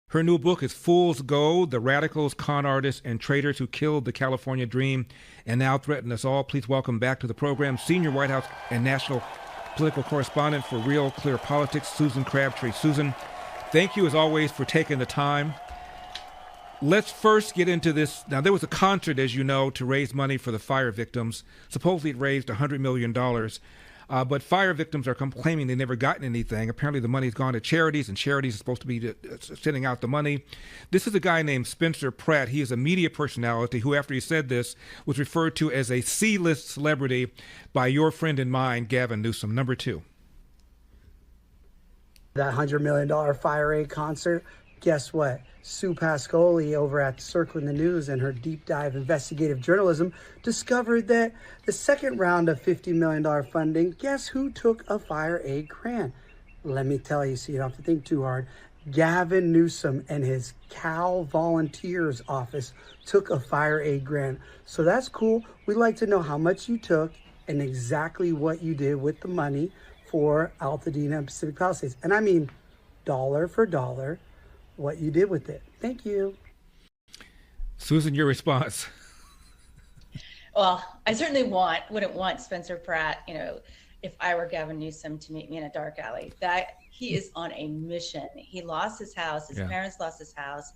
Her new book is Fool's Gold: The Radicals, Con Artists, and Traitors Who Killed the California Dream and Now Threaten Us All. Please welcome back to the program senior White House and national political correspondent for Real Clear Politics, Susan Crabtree. Susan, thank you as always for taking the time. Let's first get into this. Now, there was a concert, as you know, to raise money for the fire victims. Supposedly it raised $100 million. But fire victims are claiming they never gotten anything. Apparently the money's gone to charities, and charities are supposed to be sending out the money. This is a guy named Spencer Pratt. He is a media personality who, after he said this, was referred to as a C-list celebrity by your friend and mine, Gavin Newsom. Number two. That $100 million Fire Aid concert, guess what? Sue Pascoli over at Circling the News and her deep dive investigative journalism discovered that the second round of $50 million funding, guess who took a fire aid grant? Let me tell you so you don't have to think too hard. Gavin Newsom and his Cal Volunteers office took a fire aid grant. So that's cool. We'd like to know how much you took and exactly what you did with the money for Altadena and Pacific Palisades. And I mean dollar for dollar, what you did with it. Thank you. Susan, your response. Well, I certainly wouldn't want Spencer Pratt, if I were Gavin Newsom, to meet me in a dark alley. That he is on a mission. He lost his house. His parents lost his house.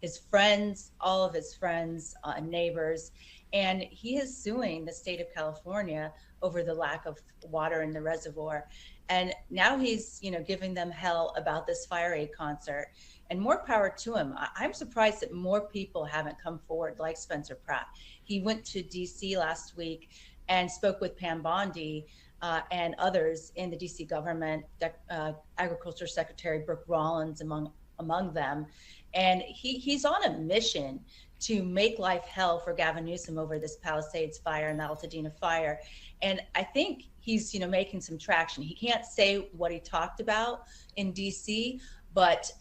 His friends, all of his friends, neighbors, and he is suing the state of California over the lack of water in the reservoir. And now he's, giving them hell about this fire aid concert. And more power to him. I'm surprised that more people haven't come forward like Spencer Pratt. He went to DC last week and spoke with Pam Bondi and others in the DC government, Agriculture Secretary Brooke Rollins among them. And he's on a mission to make life hell for Gavin Newsom over this Palisades fire and the Altadena fire. And I think he's, making some traction. He can't say what he talked about in DC, but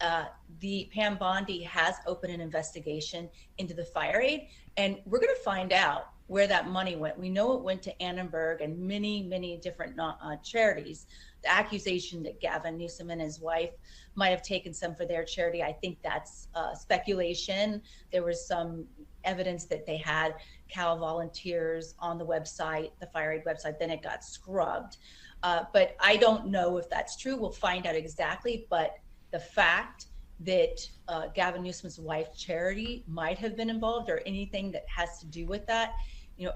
the Pam Bondi has opened an investigation into the fire aid, and we're going to find out where that money went. We know it went to Annenberg and many, many different charities. The accusation that Gavin Newsom and his wife might have taken some for their charity, I think that's speculation. There was some evidence that they had Cal Volunteers on the website, the fire aid website, then it got scrubbed. But I don't know if that's true. We'll find out exactly, but the fact that Gavin Newsom's wife's charity might have been involved or anything that has to do with that,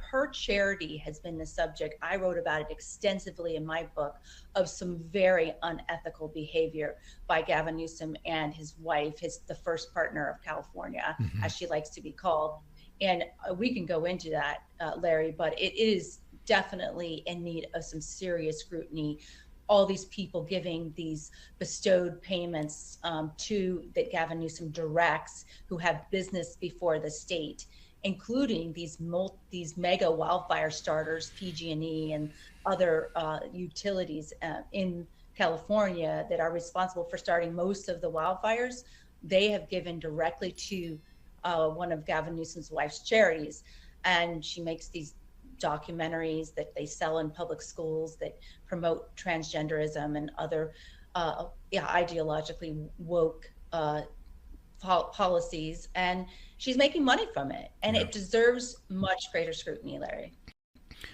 her charity has been the subject. I wrote about it extensively in my book of some very unethical behavior by Gavin Newsom and his wife, the first partner of California, as she likes to be called. And we can go into that, Larry, but it is definitely in need of some serious scrutiny. All these people giving these bestowed payments that Gavin Newsom directs, who have business before the state, including these mega wildfire starters, PG&E and other utilities in California that are responsible for starting most of the wildfires. They have given directly to one of Gavin Newsom's wife's charities, and she makes these documentaries that they sell in public schools that promote transgenderism and other ideologically woke policies, and she's making money from it, and it deserves much greater scrutiny, Larry.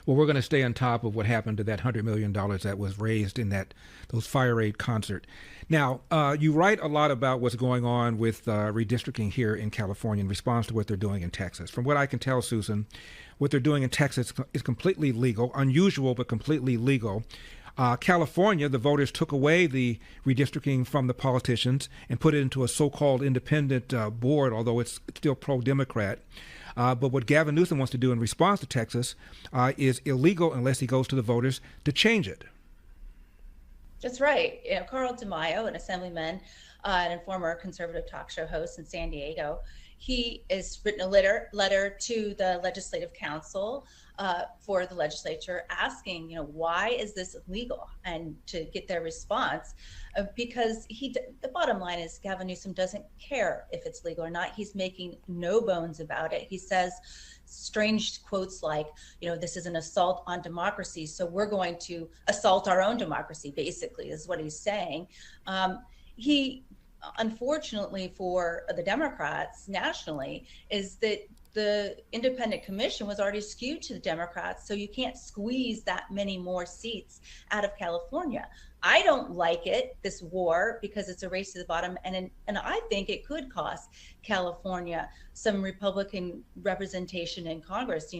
Well, we're going to stay on top of what happened to that $100 million that was raised in those fire aid concert. Now, you write a lot about what's going on with redistricting here in California in response to what they're doing in Texas. From what I can tell, Susan, what they're doing in Texas is completely legal, unusual, but completely legal. California, the voters took away the redistricting from the politicians and put it into a so-called independent board, although it's still pro-Democrat. But what Gavin Newsom wants to do in response to Texas is illegal unless he goes to the voters to change it. That's right. Carl DeMaio, an assemblyman and former conservative talk show host in San Diego, he has written a letter to the Legislative Council for the legislature asking, why is this illegal, and to get their response, because the bottom line is Gavin Newsom doesn't care if it's legal or not. He's making no bones about it. He says strange quotes like, this is an assault on democracy, so we're going to assault our own democracy, basically, is what he's saying. He unfortunately for the Democrats nationally, is that the independent commission was already skewed to the Democrats, so you can't squeeze that many more seats out of California. I don't like it, this war, because it's a race to the bottom, and I think it could cost California some Republican representation in Congress.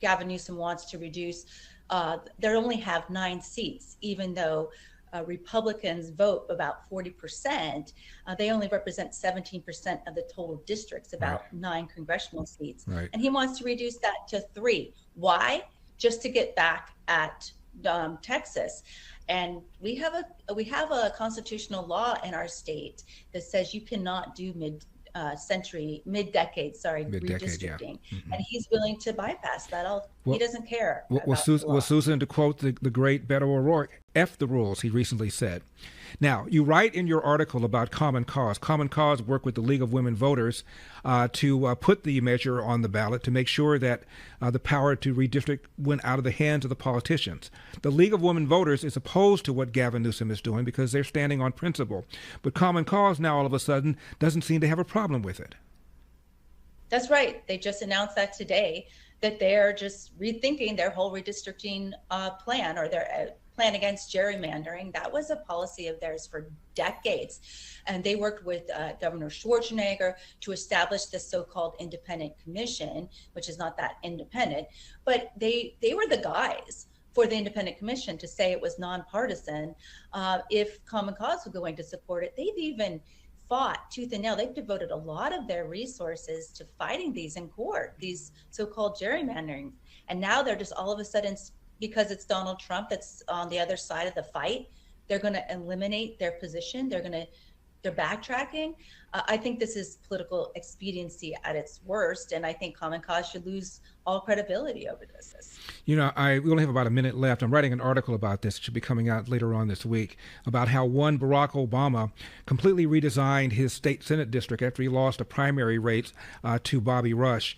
Gavin Newsom wants to reduce, they only have 9 seats, even though Republicans vote about 40%. They only represent 17% of the total districts, about 9 congressional seats. Right. And he wants to reduce that to 3. Why? Just to get back at Texas. And we have a constitutional law in our state that says you cannot do mid-decade redistricting, and he's willing to bypass that. He doesn't care. Susan, to quote the great Beto O'Rourke, F the rules, he recently said. Now, you write in your article about Common Cause. Common Cause worked with the League of Women Voters to put the measure on the ballot to make sure that the power to redistrict went out of the hands of the politicians. The League of Women Voters is opposed to what Gavin Newsom is doing because they're standing on principle. But Common Cause now all of a sudden doesn't seem to have a problem with it. That's right. They just announced that today, that they're just rethinking their whole redistricting plan, or their plan against gerrymandering. That was a policy of theirs for decades. And they worked with Governor Schwarzenegger to establish this so-called independent commission, which is not that independent, but they were the guys for the independent commission to say it was nonpartisan. If Common Cause was going to support it, they've even fought tooth and nail. They've devoted a lot of their resources to fighting these in court, these so-called gerrymandering. And now they're just all of a sudden, because it's Donald Trump that's on the other side of the fight, they're going to eliminate their position. They're backtracking. I think this is political expediency at its worst, and I think Common Cause should lose all credibility over this. We only have about a minute left. I'm writing an article about this. It should be coming out later on this week, about how one Barack Obama completely redesigned his state Senate district after he lost a primary race to Bobby Rush.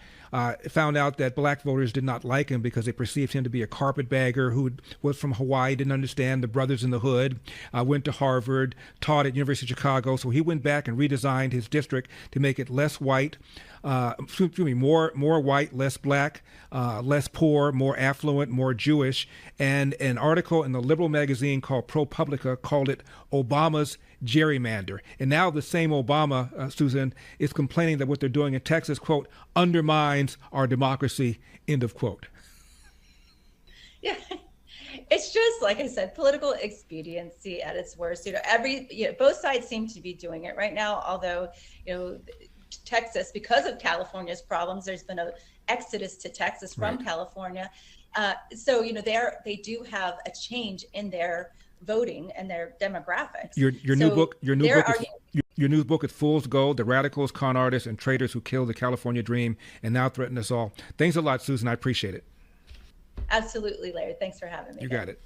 Found out that black voters did not like him because they perceived him to be a carpetbagger who was from Hawaii, didn't understand the brothers in the hood, went to Harvard, taught at University of Chicago. So he went back and redesigned his district to make it less white, more white, less black, less poor, more affluent, more Jewish. And an article in the liberal magazine called ProPublica called it Obama's gerrymander. And now the same Obama, Susan, is complaining that what they're doing in Texas, quote, undermines our democracy, end of quote. Yeah. It's just, like I said, political expediency at its worst. Both sides seem to be doing it right now, although, Texas, because of California's problems, there's been an exodus to Texas from California. So, they do have a change in their voting and their demographics. Your new book is Fool's Gold: The Radicals, Con Artists, and Traitors Who Killed the California Dream and Now Threaten Us All. Thanks a lot, Susan. I appreciate it. Absolutely, Larry. Thanks for having me. You got it.